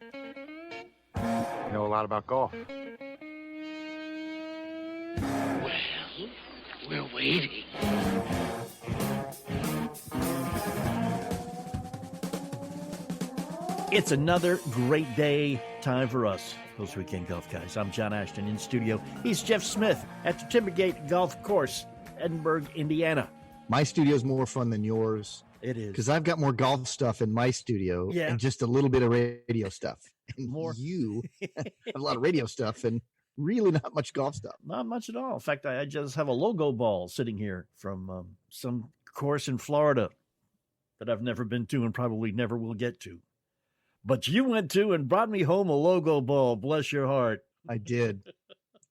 You know a lot about golf. Well, we're waiting. It's another great day. Time for us, those weekend golf guys. I'm John Ashton in studio. He's Jeff Smith at the Timbergate Golf Course, Edinburgh, Indiana. My studio's more fun than yours. It is. Because I've got more golf stuff in my studio and just a little bit of radio stuff. And more. You have a lot of radio stuff and really not much golf stuff. Not much at all. In fact, I just have a logo ball sitting here from some course in Florida that I've never been to and probably never will get to. But you went to and brought me home a logo ball. Bless your heart. I did.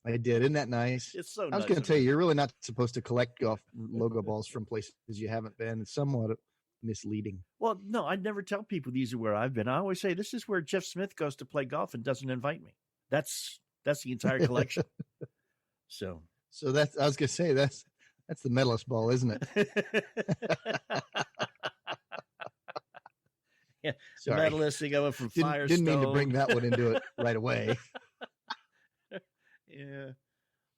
Isn't that nice? It's so nice. I was going to tell you, you're really not supposed to collect golf logo balls from places you haven't been. It's somewhat misleading. Well, no, I never tell people these are where I've been. I always say this is where Jeff Smith goes to play golf and doesn't invite me. That's the entire collection. So that's, I was going to say, that's the medalist ball, isn't it? Yeah, the medalist thing over from Firestone. Didn't mean to bring that one into it right away. Yeah,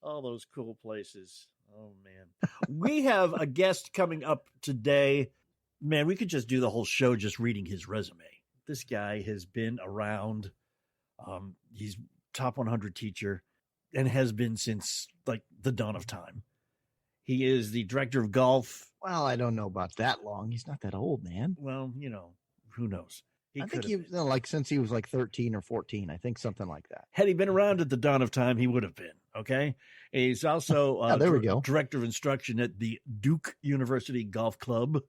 all those cool places. Oh, man. We have a guest coming up today. Man, we could just do the whole show just reading his resume. This guy has been around. He's top 100 teacher and has been since like the dawn of time. He is the director of golf. Well, I don't know about that long. He's not that old, man. Well, who knows? I think since he was like 13 or 14, I think something like that. Had he been around at the dawn of time, he would have been. Okay. He's also there we go. Director of instruction at the Duke University Golf Club.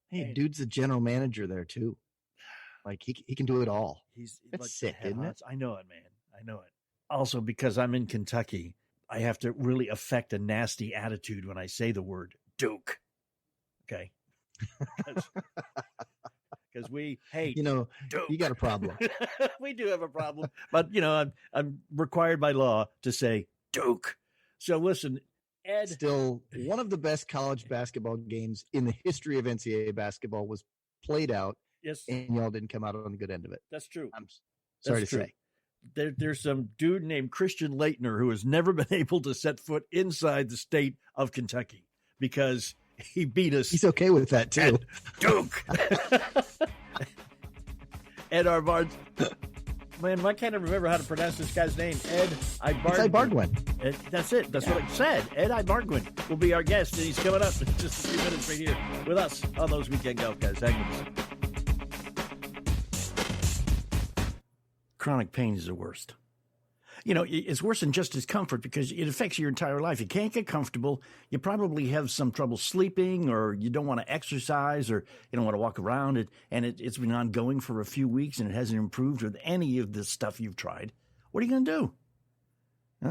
Hey, dude's the general manager there too. Like he can do it all. That's like sick, isn't it? I know it, man. I know it. Also, because I'm in Kentucky, I have to really affect a nasty attitude when I say the word Duke. Okay. Because we hate, Duke. You got a problem. We do have a problem, but I'm required by law to say Duke. So listen, Ed. Still, one of the best college basketball games in the history of NCAA basketball was played out. Yes, and y'all didn't come out on the good end of it. That's true. I'm sorry to say. There's some dude named Christian Leitner who has never been able to set foot inside the state of Kentucky because he beat us. He's okay with that too. Duke. Ed Ibarguen. Man, why can't I remember how to pronounce this guy's name? Ed Ibarguen. It's Ibarguen. That's it. That's what I said. Ed Ibarguen will be our guest, and he's coming up in just a few minutes right here with us on those Weekend Golf Guys. Hang with us. Chronic pain is the worst. It's worse than just discomfort because it affects your entire life. You can't get comfortable. You probably have some trouble sleeping, or you don't want to exercise, or you don't want to walk around. It's been ongoing for a few weeks, and it hasn't improved with any of the stuff you've tried. What are you going to do?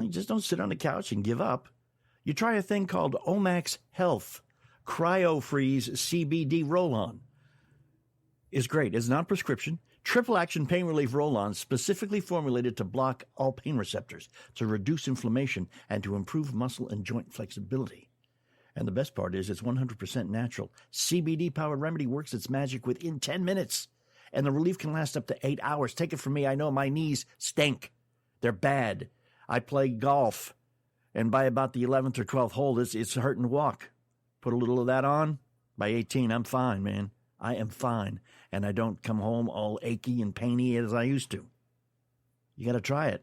You just don't sit on the couch and give up. You try a thing called Omax Health Cryo Freeze CBD Roll-On. It's great. It's non-prescription. Triple action pain relief roll-on specifically formulated to block all pain receptors, to reduce inflammation, and to improve muscle and joint flexibility. And the best part is it's 100% natural. CBD-powered remedy works its magic within 10 minutes, and the relief can last up to 8 hours. Take it from me. I know my knees stink. They're bad. I play golf, and by about the 11th or 12th hole, it's hurting to walk. Put a little of that on. By 18, I'm fine, man. I am fine, and I don't come home all achy and painy as I used to. You got to try it.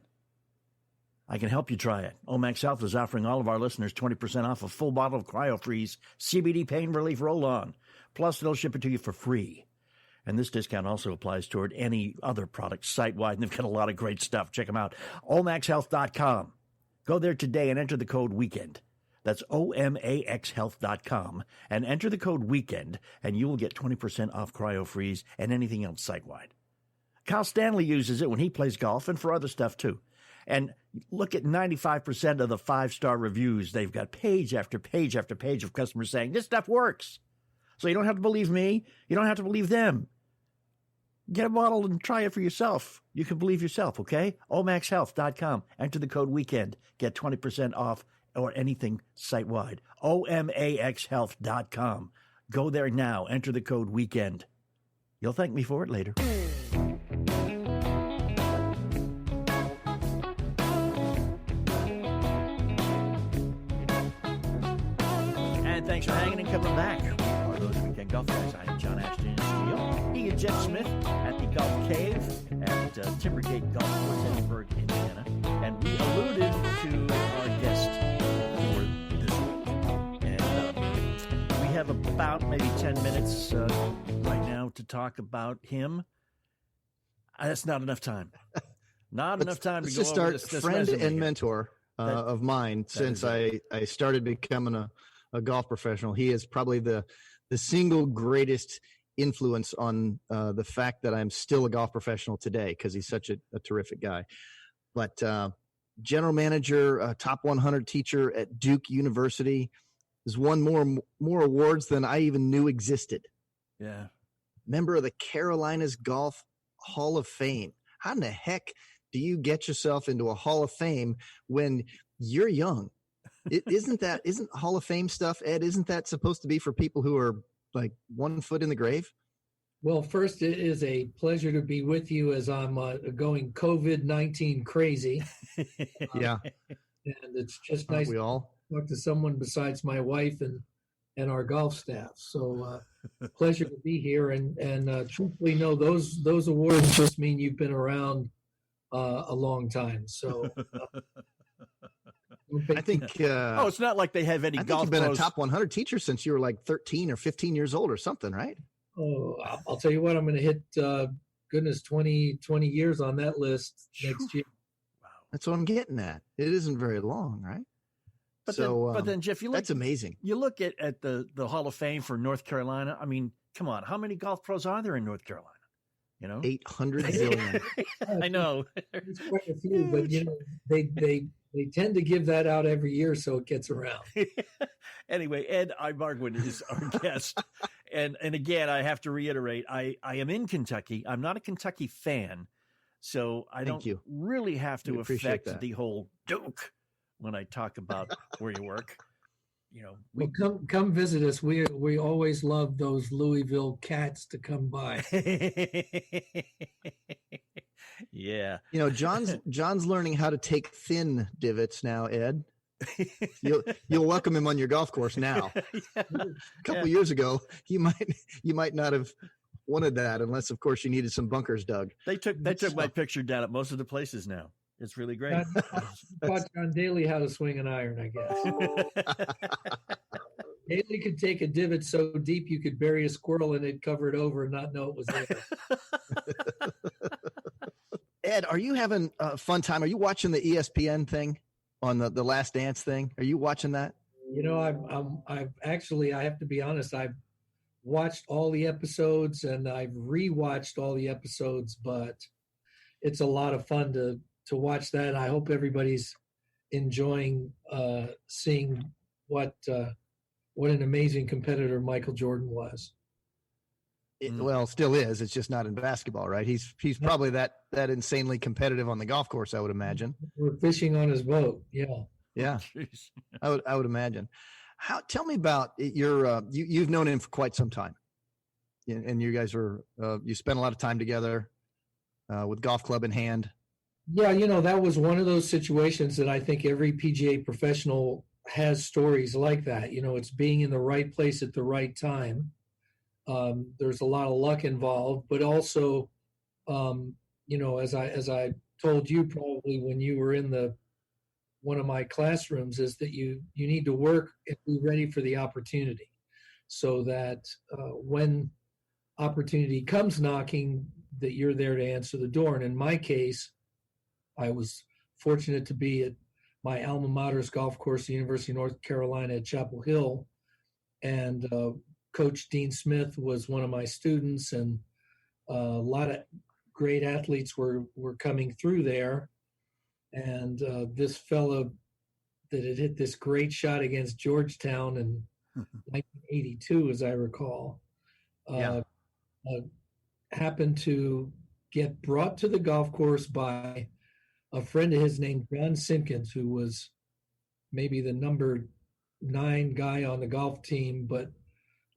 I can help you try it. Omax Health is offering all of our listeners 20% off a full bottle of CryoFreeze CBD Pain Relief Roll-On. Plus, they'll ship it to you for free. And this discount also applies toward any other product site-wide, and they've got a lot of great stuff. Check them out. omaxhealth.com. Go there today and enter the code WEEKEND. That's omaxhealth.com, and enter the code WEEKEND, and you will get 20% off CryoFreeze and anything else site-wide. Kyle Stanley uses it when he plays golf and for other stuff, too. And look at 95% of the 5-star reviews. They've got page after page after page of customers saying, this stuff works. So you don't have to believe me. You don't have to believe them. Get a bottle and try it for yourself. You can believe yourself, okay? omaxhealth.com. Enter the code WEEKEND. Get 20% off or anything site-wide. omaxhealth.com. Go there now. Enter the code WEEKEND. You'll thank me for it later. And thanks for hanging and coming back. For those weekend golf guys, I'm John Ashton in the studio. He and Jeff Smith at the Golf Cave at Timbergate Golf Course, Edinburgh, Indiana. And we alluded to our guest for this week. And we have about maybe 10 minutes right now to talk about him. That's not enough time. Not enough time to go just over start this friend resume and here. mentor of mine since I started becoming a golf professional. He is probably the single greatest influence on the fact that I'm still a golf professional today, because he's such a terrific guy. But general manager, top 100 teacher at Duke University, has won more awards than I even knew existed. Yeah. Member of the Carolinas Golf Hall of Fame. How in the heck do you get yourself into a Hall of Fame when you're young? Isn't Hall of Fame stuff, Ed, isn't that supposed to be for people who are like 1 foot in the grave? Well, first, it is a pleasure to be with you as I'm going COVID-19 crazy. Yeah. And it's just Aren't nice we all? to talk to someone besides my wife and our golf staff. So pleasure to be here. And truthfully, no, those awards just mean you've been around a long time. So I think. it's not like they have any I think golf you've been pros. a top 100 teacher since you were like 13 or 15 years old or something, right? Oh, I'll tell you what, I'm going to hit, 20 years on that list next year. Wow. That's what I'm getting at. It isn't very long, right? But then, Jeff, that's amazing. You look at the Hall of Fame for North Carolina. I mean, come on, how many golf pros are there in North Carolina? 800 zillion. I know. There's quite a few, but they tend to give that out every year, so it gets around. Anyway, Ed Ibarguen is our guest. And again, I have to reiterate, I am in Kentucky. I'm not a Kentucky fan, so I don't really have to affect the whole Duke when I talk about where you work. Come visit us. We always love those Louisville cats to come by. Yeah. John's learning how to take thin divots now, Ed. You'll welcome him on your golf course now. A couple years ago, you might not have wanted that, unless of course you needed some bunkers dug. They took my picture down at most of the places now. It's really great. Taught John Daly how to swing an iron, I guess. Daly could take a divot so deep you could bury a squirrel in it, cover it over, and not know it was there. Ed, are you having a fun time? Are you watching the ESPN thing on the Last Dance thing? Are you watching that? I've actually, I have to be honest, I've watched all the episodes and I've rewatched all the episodes, but it's a lot of fun to watch that. I hope everybody's enjoying seeing what an amazing competitor Michael Jordan was. Well, still is. It's just not in basketball, right? He's probably that insanely competitive on the golf course, I would imagine. We're fishing on his boat. Yeah. I would imagine. Tell me about your you've known him for quite some time, and you guys you spent a lot of time together with golf club in hand. Yeah, that was one of those situations that I think every PGA professional has stories like that. It's being in the right place at the right time. There's a lot of luck involved, but also, as I told you probably when you were in one of my classrooms, is that you need to work and be ready for the opportunity, so that when opportunity comes knocking, that you're there to answer the door. And in my case, I was fortunate to be at my alma mater's golf course, the University of North Carolina at Chapel Hill, and Coach Dean Smith was one of my students, and a lot of great athletes were coming through there. And this fellow that had hit this great shot against Georgetown in 1982, as I recall, happened to get brought to the golf course by a friend of his named John Simpkins, who was maybe the number 9 guy on the golf team, but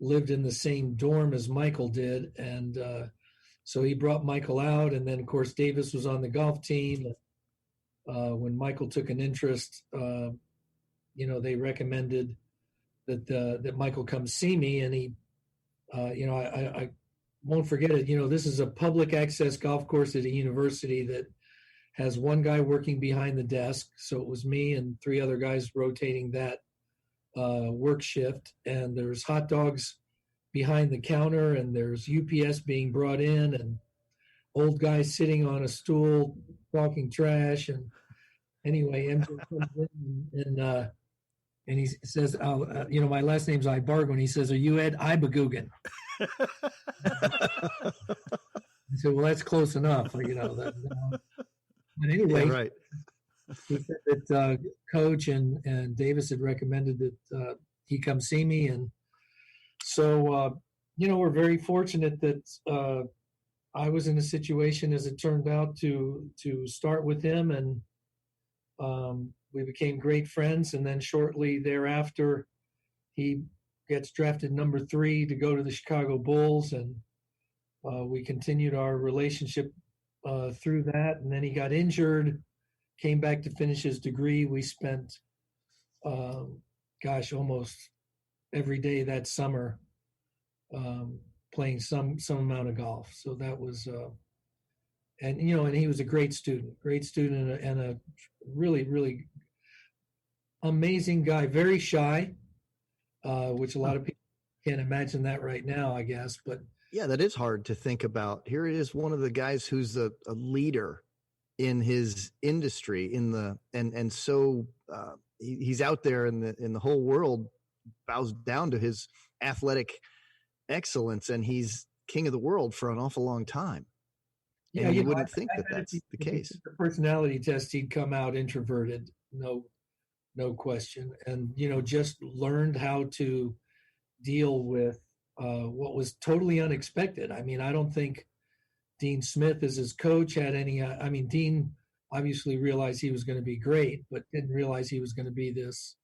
lived in the same dorm as Michael did. And so he brought Michael out. And then, of course, Davis was on the golf team. When Michael took an interest, they recommended that Michael comes see me, and he, I won't forget it. This is a public access golf course at a university that has one guy working behind the desk. So it was me and 3 other guys rotating that work shift. And there's hot dogs behind the counter, and there's UPS being brought in, and old guys sitting on a stool talking trash. And anyway, MJ comes in and he says, my last name's Ibarguen. He says, "Are you Ed Ibarguen?" I said, "Well, that's close enough." But anyway, yeah, right. He said that Coach and Davis had recommended that he come see me. And so, we're very fortunate that I was in a situation, as it turned out, to start with him, and we became great friends. And then shortly thereafter, he gets drafted number 3 to go to the Chicago Bulls, and we continued our relationship through that. And then he got injured, came back to finish his degree. We spent, almost every day that summer playing some amount of golf. So that was, and he was a great student and a really, really amazing guy, very shy, which a lot of people can't imagine that right now, I guess. But yeah, that is hard to think about. Here it is, one of the guys who's a leader in his industry, so he's out there in the whole world bows down to his athletic excellence, and he's king of the world for an awful long time. And you wouldn't think that that's the case. The personality test, he'd come out introverted, no question, and just learned how to deal with what was totally unexpected. I mean, I don't think Dean Smith, as his coach, had any. Dean obviously realized he was going to be great, but didn't realize he was going to be this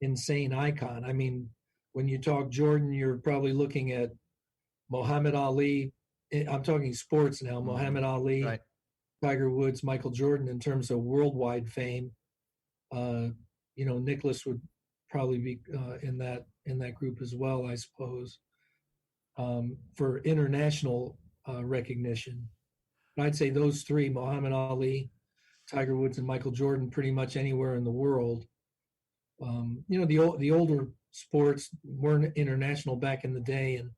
insane icon. I mean, when you talk Jordan, you're probably looking at Muhammad Ali. I'm talking sports now. Muhammad Ali, right. Tiger Woods, Michael Jordan, in terms of worldwide fame. Nicholas would probably be in that group as well, I suppose, for international recognition. But I'd say those 3, Muhammad Ali, Tiger Woods, and Michael Jordan, pretty much anywhere in the world. The older sports weren't international back in the day, and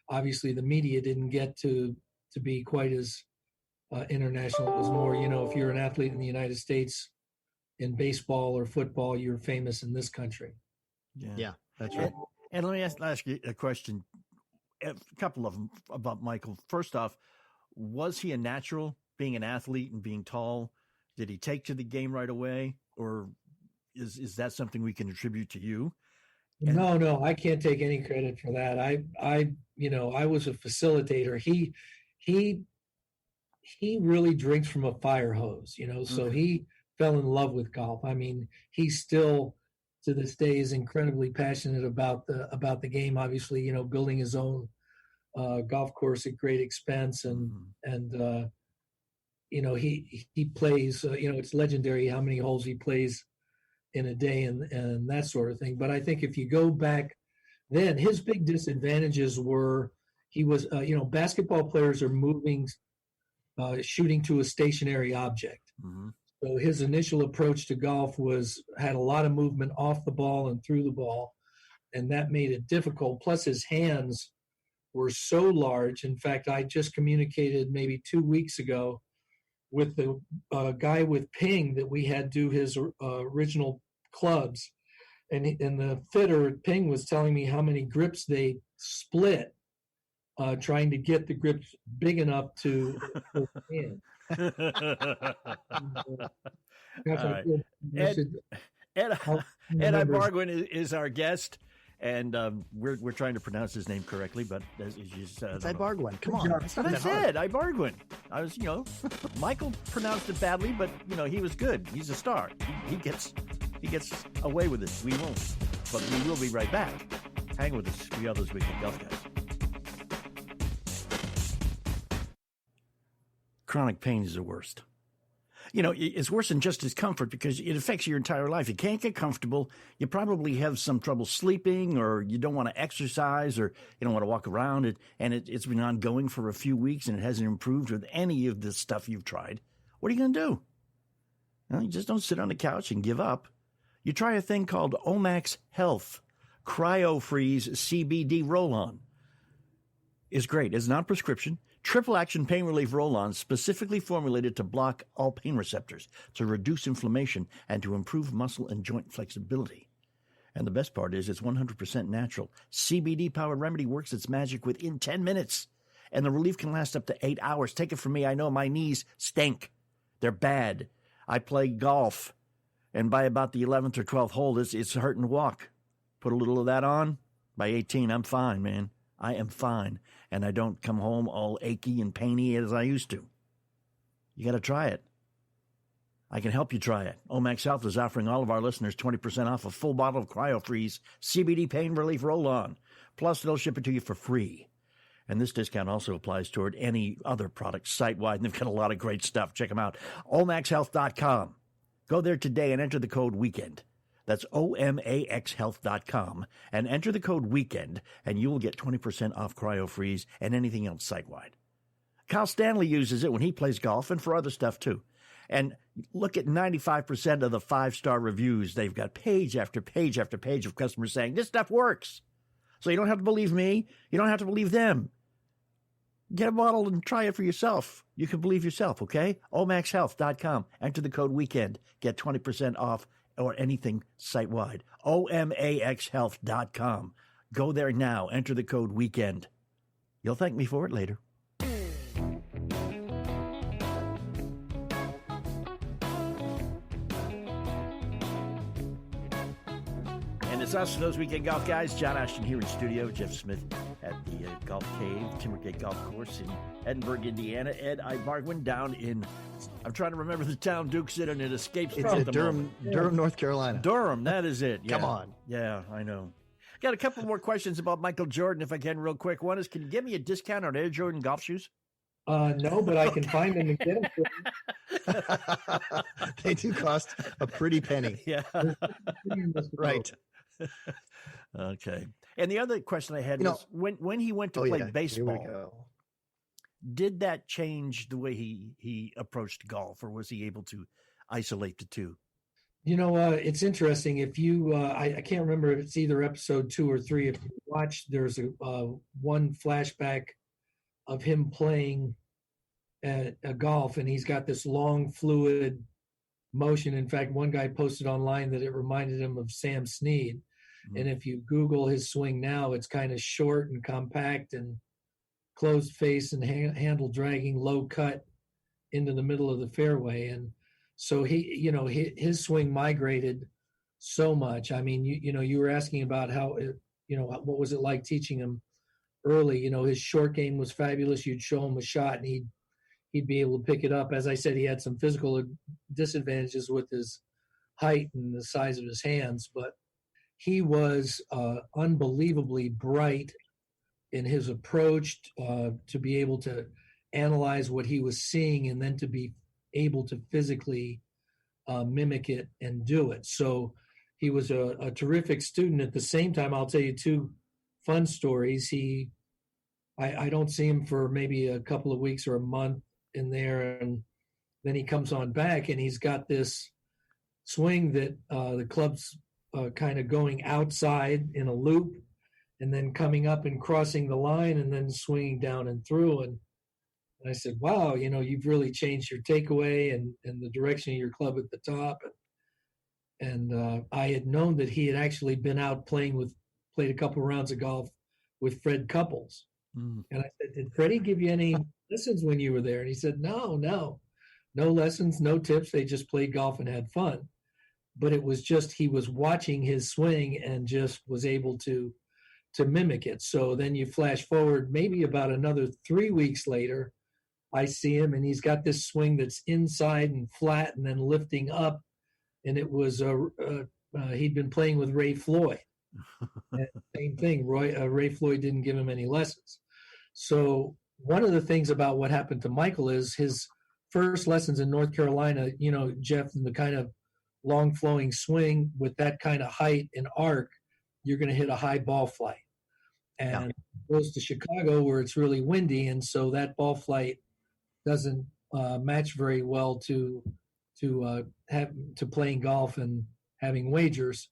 obviously the media didn't get to be quite as international. It was more, if you're an athlete in the United States in baseball or football, you're famous in this country. Yeah, that's right. And let me ask you a question, a couple of them about Michael. First off, was he a natural, being an athlete and being tall? Did he take to the game right away, or is that something we can attribute to you? And no, I can't take any credit for that. I was a facilitator. He really drinks from a fire hose, so he fell in love with golf. I mean, he still to this day is incredibly passionate about the game. Obviously, building his own golf course at great expense, and he plays. It's legendary how many holes he plays in a day and that sort of thing. But I think if you go back then, his big disadvantages were he was basketball players are moving, shooting to a stationary object. Mm-hmm. So his initial approach to golf had a lot of movement off the ball and through the ball, and that made it difficult. Plus his hands were so large. In fact, I just communicated maybe 2 weeks ago with the guy with Ping that we had do his original clubs. And the fitter at Ping was telling me how many grips they split trying to get the grips big enough to hand. All right. Ed Ibarguen is our guest, and we're trying to pronounce his name correctly, but as you said, it's Ibarguen. Come on, that's what I said. Ibarguen. I was, Michael pronounced it badly, but he was good. He's a star. He gets away with it. We won't, but we will be right back. Hang with us. We are those weekend golf guys. Chronic pain is the worst. It's worse than just discomfort because it affects your entire life. You can't get comfortable. You probably have some trouble sleeping, or you don't want to exercise, or you don't want to walk around. It's been ongoing for a few weeks and it hasn't improved with any of the stuff you've tried. What are you going to do? You just don't sit on the couch and give up. You try a thing called Omax Health Cryo Freeze CBD Roll-On. It's great. It's non-prescription. Triple action pain relief roll-on specifically formulated to block all pain receptors, to reduce inflammation, and to improve muscle and joint flexibility. And the best part is it's 100% natural. CBD-powered remedy works its magic within 10 minutes, and the relief can last up to 8 hours. Take it from me. I know my knees stink. They're bad. I play golf, and by about the 11th or 12th hole, it's hurting to walk. Put a little of that on. By 18, I'm fine, man. I am fine, and I don't come home all achy and painy as I used to. You got to try it. I can help you try it. Omax Health is offering all of our listeners 20% off a full bottle of CryoFreeze CBD Pain Relief Roll-On. Plus, they'll ship it to you for free. And this discount also applies toward any other product site-wide, and they've got a lot of great stuff. Check them out. omaxhealth.com. Go there today and enter the code WEEKEND. That's omaxhealth.com, and enter the code WEEKEND, and you will get 20% off CryoFreeze and anything else site-wide. Kyle Stanley uses it when he plays golf and for other stuff, too. And look at 95% of the 5-star reviews. They've got page after page after page of customers saying, this stuff works. So you don't have to believe me. You don't have to believe them. Get a bottle and try it for yourself. You can believe yourself, okay? omaxhealth.com. Enter the code WEEKEND. Get 20% off or anything site-wide. omaxhealth.com. Go there now. Enter the code WEEKEND. You'll thank me for it later. And it's us, those Weekend Golf guys. John Ashton here in studio. Jeff Smith at the Golf Cave, Timbergate Golf Course in Edinburgh, Indiana. Ed Ibarguen down in, I'm trying to remember the town Duke's in, and it escapes me. It's Durham, North Carolina. Durham, that is it. Yeah. Come on. Yeah, I know. Got a couple more questions about Michael Jordan, if I can, real quick. One is, can you give me a discount on Air Jordan golf shoes? No, but I can find them and get them for you. They do cost a pretty penny. Yeah. Right. Okay. And the other question I had was, when he went to play baseball, did that change the way he approached golf, or was he able to isolate the two? It's interesting. If you, I can't remember if it's either episode 2 or 3. If you watch, there's one flashback of him playing at a golf, and he's got this long, fluid motion. In fact, one guy posted online that it reminded him of Sam Snead. Mm-hmm. And if you Google his swing now, it's kind of short and compact and closed face and handle dragging, low cut into the middle of the fairway. And so his swing migrated so much. I mean, you were asking about how, what was it like teaching him early? His short game was fabulous. You'd show him a shot and he'd be able to pick it up. As I said, he had some physical disadvantages with his height and the size of his hands, but he was unbelievably bright in his approach to be able to analyze what he was seeing and then to be able to physically mimic it and do it. So he was a terrific student. At the same time, I'll tell you 2 fun stories. I don't see him for maybe a couple of weeks or a month in there, and then he comes on back and he's got this swing that the club's kind of going outside in a loop and then coming up and crossing the line and then swinging down and through. And I said, wow, you've really changed your takeaway and the direction of your club at the top. And I had known that he had actually been out played a couple of rounds of golf with Fred Couples. Mm. And I said, did Freddie give you any lessons when you were there? And he said, no lessons, no tips. They just played golf and had fun. But it was just, he was watching his swing and just was able to mimic it. So then you flash forward maybe about another 3 weeks later, I see him and he's got this swing that's inside and flat and then lifting up. And it was, he'd been playing with Ray Floyd. Same thing. Ray Floyd didn't give him any lessons. So one of the things about what happened to Michael is his first lessons in North Carolina, Jeff, the kind of long flowing swing with that kind of height and arc, you're going to hit a high ball flight. And goes to Chicago where it's really windy, and so that ball flight doesn't match very well to playing golf and having wagers.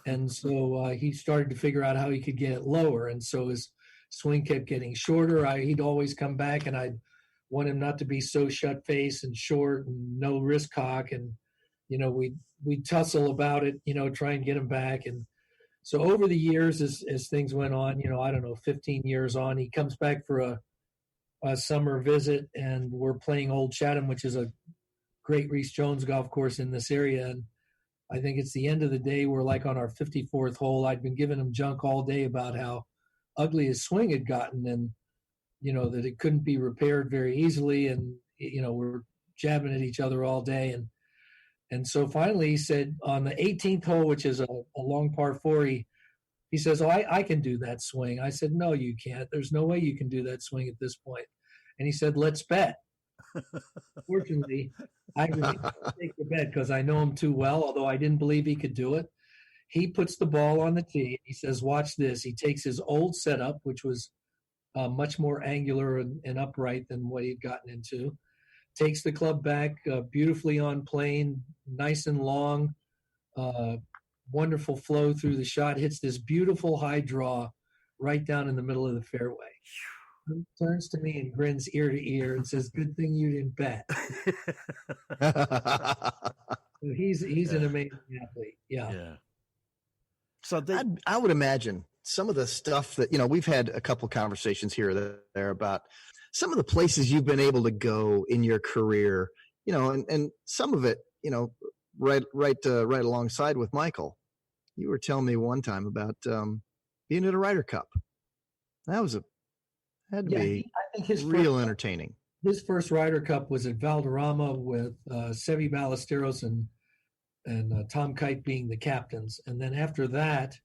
And so he started to figure out how he could get it lower, and so his swing kept getting shorter. He'd always come back, and I'd want him not to be so shut face and short and no wrist cock, and we'd tussle about it, try and get him back. And so over the years, as things went on, I don't know, 15 years on, he comes back for a summer visit, and we're playing Old Chatham, which is a great Reese Jones golf course in this area. And I think it's the end of the day. We're like on our 54th hole. I'd been giving him junk all day about how ugly his swing had gotten, and, that it couldn't be repaired very easily. And, we're jabbing at each other all day. And so finally he said on the 18th hole, which is a long par 4, he says, "Oh, I can do that swing." I said, "No, you can't. There's no way you can do that swing at this point." And he said, "Let's bet." Fortunately, I really take the bet because I know him too well, although I didn't believe he could do it. He puts the ball on the tee. He says, "Watch this." He takes his old setup, which was much more angular and upright than what he'd gotten into, takes the club back beautifully on plane, nice and long, wonderful flow through the shot, hits this beautiful high draw right down in the middle of the fairway. He turns to me and grins ear to ear and says, "Good thing you didn't bet." So he's an amazing athlete. Yeah. So I would imagine some of the stuff that, we've had a couple conversations here or there about some of the places you've been able to go in your career, and some of it, right alongside with Michael. You were telling me one time about being at a Ryder Cup. That had to be I think his real entertaining. His first Ryder Cup was at Valderrama with Seve Ballesteros and Tom Kite being the captains. And then after that,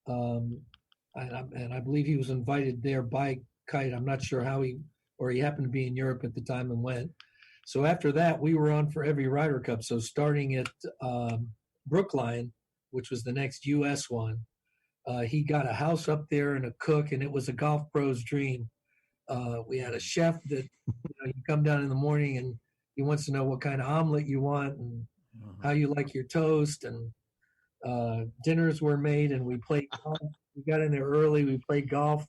and I believe he was invited there by Kite. I'm not sure how he happened to be in Europe at the time and went. So after that, we were on for every Ryder Cup. So starting at Brookline, which was the next U.S. one, he got a house up there and a cook, and it was a golf pro's dream. We had a chef that you come down in the morning and he wants to know what kind of omelet you want and how you like your toast, and dinners were made, and we played golf. We got in there early. We played golf.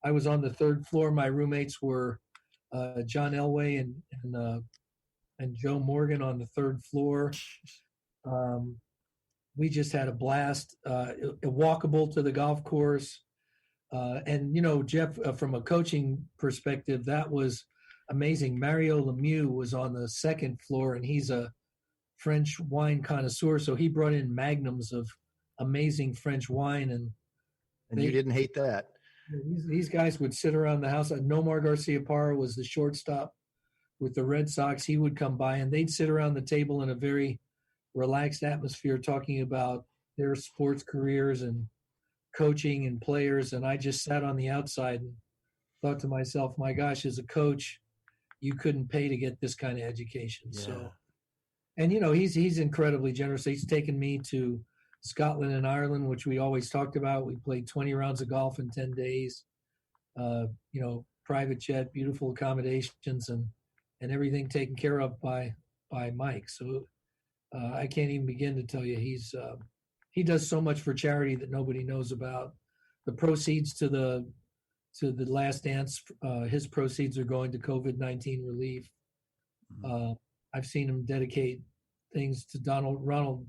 I was on the third floor. My roommates were John Elway and Joe Morgan on the third floor. We just had a blast. Walkable to the golf course. And, Jeff, from a coaching perspective, that was amazing. Mario Lemieux was on the second floor, and he's a French wine connoisseur. So he brought in magnums of amazing French wine. And you didn't hate that. These guys would sit around the house. Nomar Garcia-Parra was the shortstop with the Red Sox. He would come by, and they'd sit around the table in a very relaxed atmosphere talking about their sports careers and coaching and players. And I just sat on the outside and thought to myself, my gosh, as a coach, you couldn't pay to get this kind of education. Yeah. So, and he's incredibly generous. He's taken me to Scotland and Ireland, which we always talked about. We played 20 rounds of golf in 10 days, private jet, beautiful accommodations, and everything taken care of by Mike. So I can't even begin to tell you. He does so much for charity that nobody knows about. The proceeds to the Last Dance, his proceeds are going to COVID-19 relief. Mm-hmm. I've seen him dedicate things to Ronald,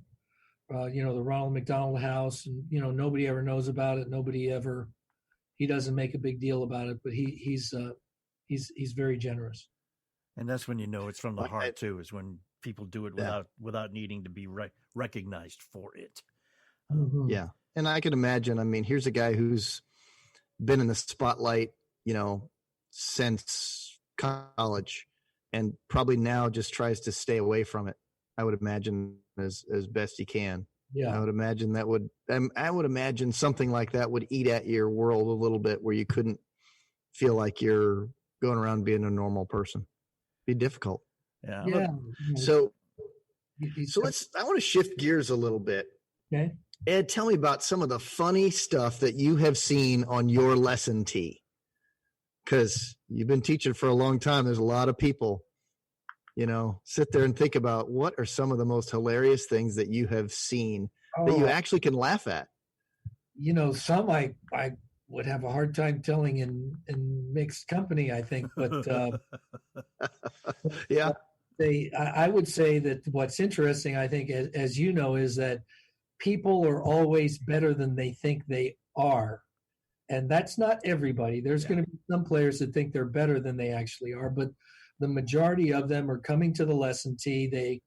the Ronald McDonald House, and nobody ever knows about it. He doesn't make a big deal about it, but he's very generous. And that's when it's from the heart too. Is when people do it without needing to be recognized for it. Mm-hmm. Yeah, and I could imagine. I mean, here's a guy who's been in the spotlight, since college, and probably now just tries to stay away from it. I would imagine as best he can. Yeah, I would imagine I would imagine something like that would eat at your world a little bit, where you couldn't feel like you're going around being a normal person. Be difficult. Yeah. Yeah. So He's I want to shift gears a little bit. okay. Ed, tell me about some of the funny stuff that you have seen on your lesson tee. Because you've been teaching for a long time. There's a lot of people, sit there and think about what are some of the most hilarious things that you have seen that you actually can laugh at. Some I would have a hard time telling in mixed company, I think, but yeah. I would say that what's interesting, I think, as you know, is that people are always better than they think they are. And that's not everybody. There's going to be some players that think they're better than they actually are, but the majority of them are coming to the lesson tee.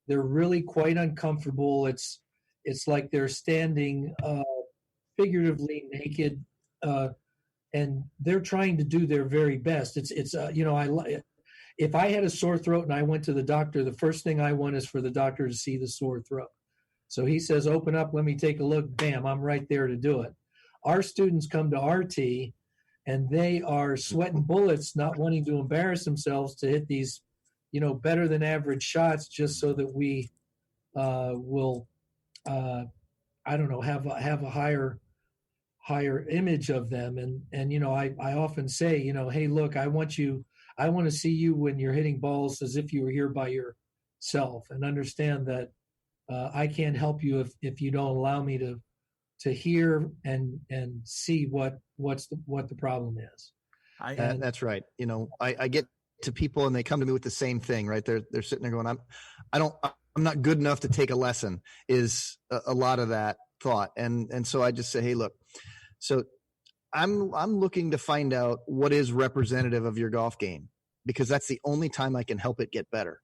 They're really quite uncomfortable. It's like they're standing figuratively naked, and they're trying to do their very best. If I had a sore throat and I went to the doctor, the first thing I want is for the doctor to see the sore throat. So he says, "Open up, let me take a look." Bam, I'm right there to do it. Our students come to our tee and they are sweating bullets, not wanting to embarrass themselves to hit these, better than average shots just so that we will, have a higher image of them. And I often say, hey, look, I want to see you when you're hitting balls as if you were here by yourself, and understand that I can't help you if you don't allow me to hear and see what the problem is. That's right. I get to people and they come to me with the same thing, right? They're sitting there going, I'm not good enough to take a lesson, is a lot of that thought. And so I just say, hey, look, so I'm looking to find out what is representative of your golf game, because that's the only time I can help it get better.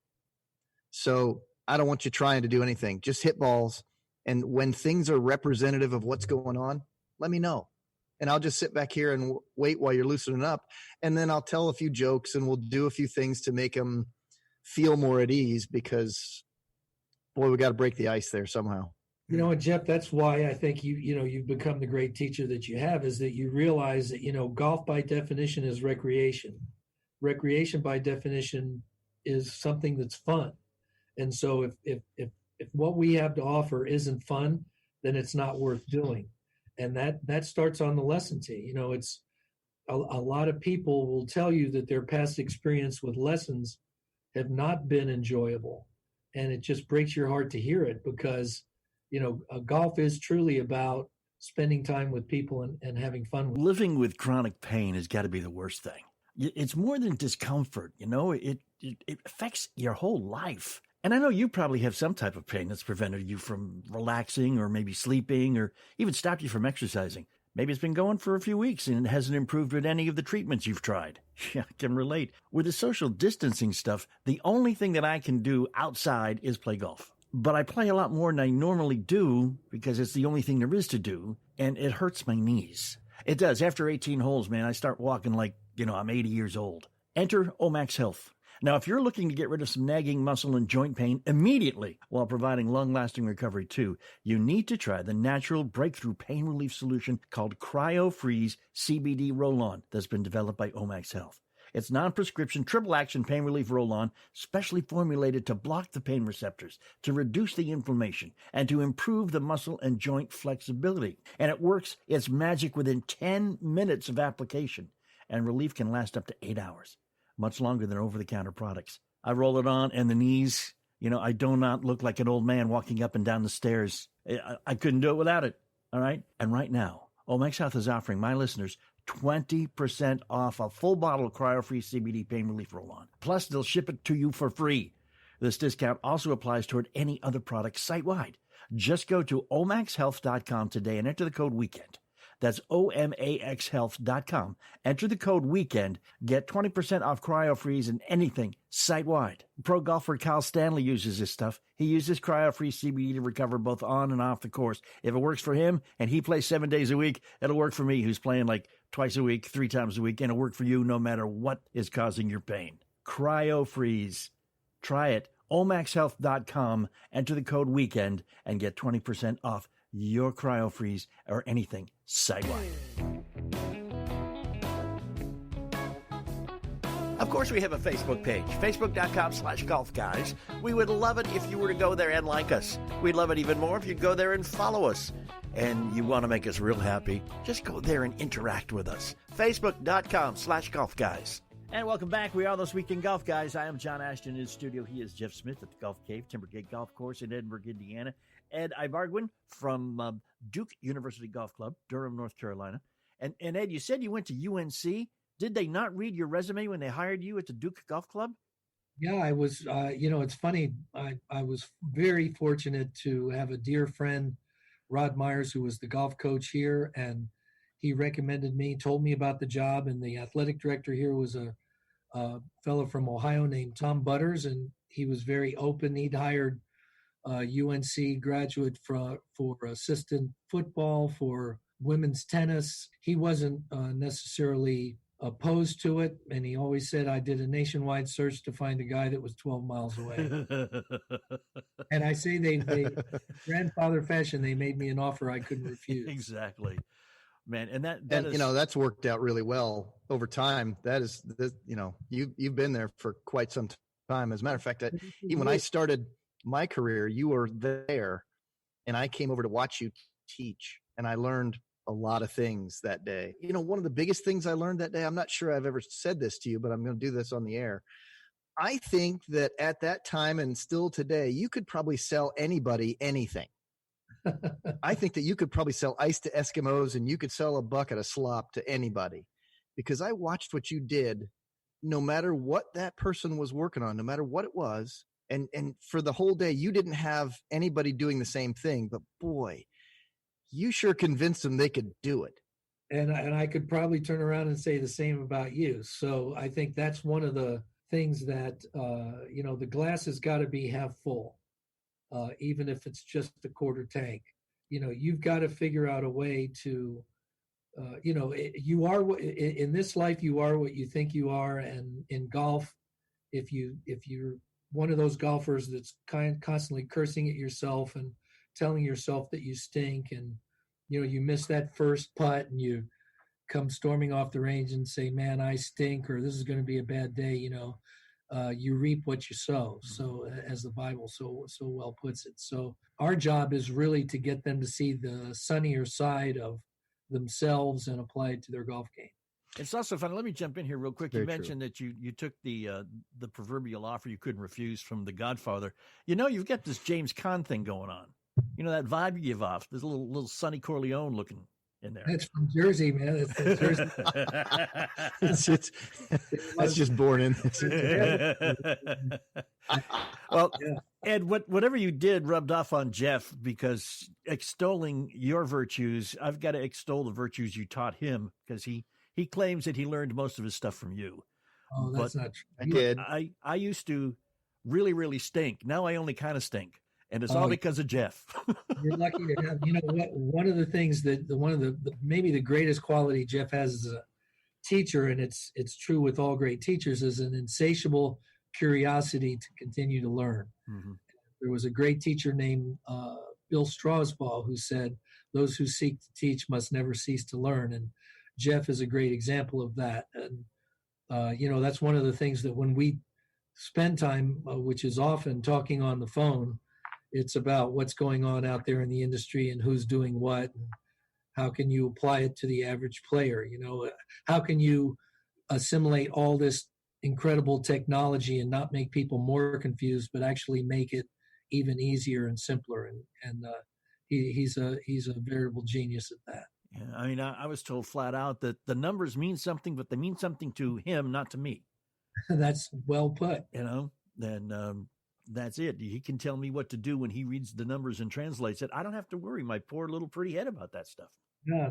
So I don't want you trying to do anything. Just hit balls. And when things are representative of what's going on, let me know. And I'll just sit back here and wait while you're loosening up. And then I'll tell a few jokes and we'll do a few things to make them feel more at ease, because, boy, we got to break the ice there somehow. And Jeff, that's why I think you've become the great teacher that you have, is that you realize that, golf by definition is recreation. Recreation by definition is something that's fun. And so if what we have to offer isn't fun, then it's not worth doing. And that starts on the lesson tee. It's a lot of people will tell you that their past experience with lessons have not been enjoyable. And it just breaks your heart to hear it, because, golf is truly about spending time with people and having fun with them. Living with chronic pain has got to be the worst thing. It's more than discomfort, it affects your whole life. And I know you probably have some type of pain that's prevented you from relaxing or maybe sleeping or even stopped you from exercising. Maybe it's been going for a few weeks and it hasn't improved with any of the treatments you've tried. Yeah, I can relate. With the social distancing stuff, the only thing that I can do outside is play golf. But I play a lot more than I normally do because it's the only thing there is to do, and it hurts my knees. It does. After 18 holes, man, I start walking like, I'm 80 years old. Enter Omax Health. Now, if you're looking to get rid of some nagging muscle and joint pain immediately while providing long-lasting recovery too, you need to try the natural breakthrough pain relief solution called CryoFreeze CBD Roll-On that's been developed by Omax Health. It's non-prescription, triple-action pain relief roll-on, specially formulated to block the pain receptors, to reduce the inflammation, and to improve the muscle and joint flexibility. And it works its magic within 10 minutes of application, and relief can last up to 8 hours. Much longer than over-the-counter products. I roll it on, and the knees, I do not look like an old man walking up and down the stairs. I couldn't do it without it, all right? And right now, Omax Health is offering my listeners 20% off a full bottle of CryoFree CBD Pain Relief Roll-On. Plus, they'll ship it to you for free. This discount also applies toward any other product site-wide. Just go to omaxhealth.com today and enter the code WEEKEND. That's omaxhealth.com. Enter the code WEEKEND. Get 20% off CryoFreeze and anything site-wide. Pro golfer Kyle Stanley uses this stuff. He uses CryoFreeze CBD to recover both on and off the course. If it works for him and he plays 7 days a week, it'll work for me, who's playing like twice a week, 3 times a week, and it'll work for you no matter what is causing your pain. CryoFreeze. Try it. omaxhealth.com. Enter the code WEEKEND and get 20% off your CryoFreeze or anything site-wide. Of course, we have a Facebook page, facebook.com/golfguys. We would love it if you were to go there and like us. We'd love it even more if you'd go there and follow us. And you want to make us real happy, just go there and interact with us. Facebook.com/golfguys. And welcome back. We are those Weekend Golf Guys. I am John Ashton in the studio. He is Jeff Smith at the Golf Cave, Timbergate Golf Course in Edinburgh, Indiana. Ed Ibarguen from Duke University Golf Club, Durham, North Carolina. And Ed, you said you went to UNC. Did they not read your resume when they hired you at the Duke Golf Club? Yeah, I was, it's funny. I was very fortunate to have a dear friend, Rod Myers, who was the golf coach here, and he recommended me, told me about the job, and the athletic director here was a fellow from Ohio named Tom Butters, and he was very open. He'd hired UNC graduate for assistant football, for women's tennis. He wasn't necessarily opposed to it, and he always said, I did a nationwide search to find a guy that was 12 miles away. And I say they grandfather fashion, they made me an offer I couldn't refuse. Exactly. Man, and that and is, that's worked out really well over time. That is, you've been there for quite some time. As a matter of fact, even when I started my career, you were there, and I came over to watch you teach, and I learned a lot of things that day. One of the biggest things I learned that day, I'm not sure I've ever said this to you, but I'm going to do this on the air. I think that at that time and still today, you could probably sell anybody anything. I think that you could probably sell ice to Eskimos, and you could sell a bucket of slop to anybody, because I watched what you did, no matter what that person was working on, no matter what it was. And for the whole day, you didn't have anybody doing the same thing, but boy, you sure convinced them they could do it. And I could probably turn around and say the same about you. So I think that's one of the things that, the glass has got to be half full. Even if it's just a quarter tank, you've got to figure out a way to, you are in this life, you are what you think you are. And in golf, if you're one of those golfers that's constantly cursing at yourself and telling yourself that you stink, and, you miss that first putt and you come storming off the range and say, man, I stink, or this is going to be a bad day, you reap what you sow. So as the Bible so well puts it. So our job is really to get them to see the sunnier side of themselves and apply it to their golf game. It's also funny. Let me jump in here real quick. Very You mentioned that you took the proverbial offer you couldn't refuse from The Godfather. You've got this James Caan thing going on. That vibe you give off. There's a little Sonny Corleone looking in there. That's from Jersey, man. It's from Jersey. That's just born in. Well, yeah. Ed, whatever you did rubbed off on Jeff, because extolling your virtues, I've got to extol the virtues you taught him, because he claims that he learned most of his stuff from you. Oh, that's not true. I did. I used to really, really stink. Now I only kind of stink. And it's all because of Jeff. You're lucky to have, what, one of the things that maybe the greatest quality Jeff has as a teacher, and it's true with all great teachers, is an insatiable curiosity to continue to learn. Mm-hmm. There was a great teacher named Bill Strasbaugh who said, those who seek to teach must never cease to learn. And Jeff is a great example of that. And, that's one of the things that when we spend time, which is often talking on the phone, it's about what's going on out there in the industry and who's doing what, and how can you apply it to the average player? How can you assimilate all this incredible technology and not make people more confused, but actually make it even easier and simpler? And he's a veritable genius at that. Yeah, I mean, I was told flat out that the numbers mean something, but they mean something to him, not to me. That's well put. Then that's it. He can tell me what to do when he reads the numbers and translates it. I don't have to worry my poor little pretty head about that stuff. No.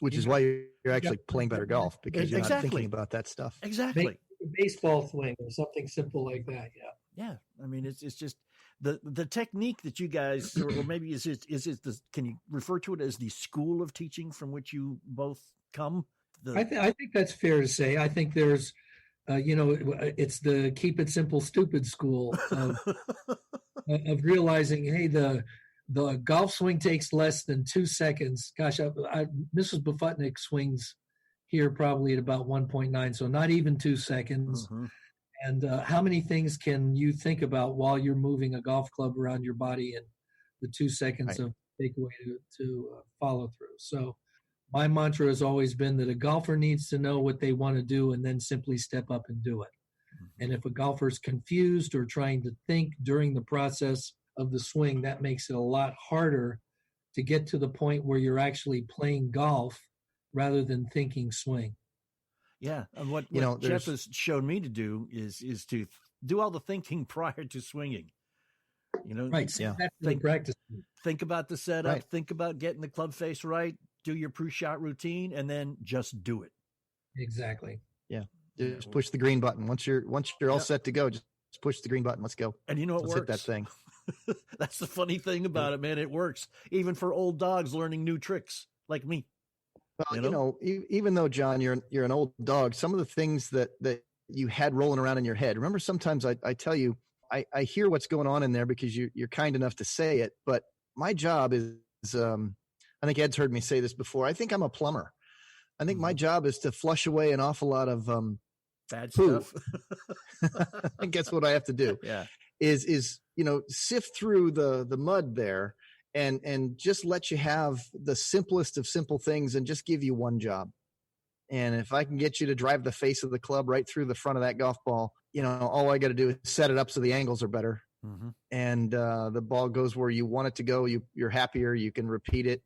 Which is why you're actually playing better golf, because you're not thinking about that stuff. Exactly. Make a baseball swing or something simple like that. Yeah. Yeah. I mean, it's just the technique that you guys, or maybe can you refer to it as the school of teaching from which you both come? I think that's fair to say. I think there's, it's the keep it simple, stupid school of realizing, hey, the golf swing takes less than 2 seconds. Gosh, Mrs. Bufutnik swings here probably at about 1.9, so not even 2 seconds. Mm-hmm. And how many things can you think about while you're moving a golf club around your body in the 2 seconds Right. of takeaway to follow through? So my mantra has always been that a golfer needs to know what they want to do and then simply step up and do it. And if a golfer's confused or trying to think during the process of the swing, that makes it a lot harder to get to the point where you're actually playing golf rather than thinking swing. Yeah, and what You know, Jeff there's- has shown me to do is to do all the thinking prior to swinging. You know, Right. So Yeah. that's the practice. think about the setup, Right. think about getting the club face right, do your pre-shot routine, and then just do it. Exactly. Just push the green button. Once you're all Yep. set to go, just push the green button. Let's go. And you know, it Let's works. hit that thing. That's the funny thing about it, man. It works even for old dogs learning new tricks like me. Well, You know? even though John, you're an old dog, some of the things that you had rolling around in your head. Remember, sometimes I tell you, I hear what's going on in there because you're kind enough to say it. But my job is, I think Ed's heard me say this before. I think I'm a plumber. I think my job is to flush away an awful lot of Bad poo. stuff. I think that's what I have to do. Yeah. Is sift through the mud there and just let you have the simplest of simple things and just give you one job. And if I can get you to drive the face of the club right through the front of that golf ball, all I got to do is set it up so the angles are better. Mm-hmm. And the ball goes where you want it to go. You're happier. You can repeat it.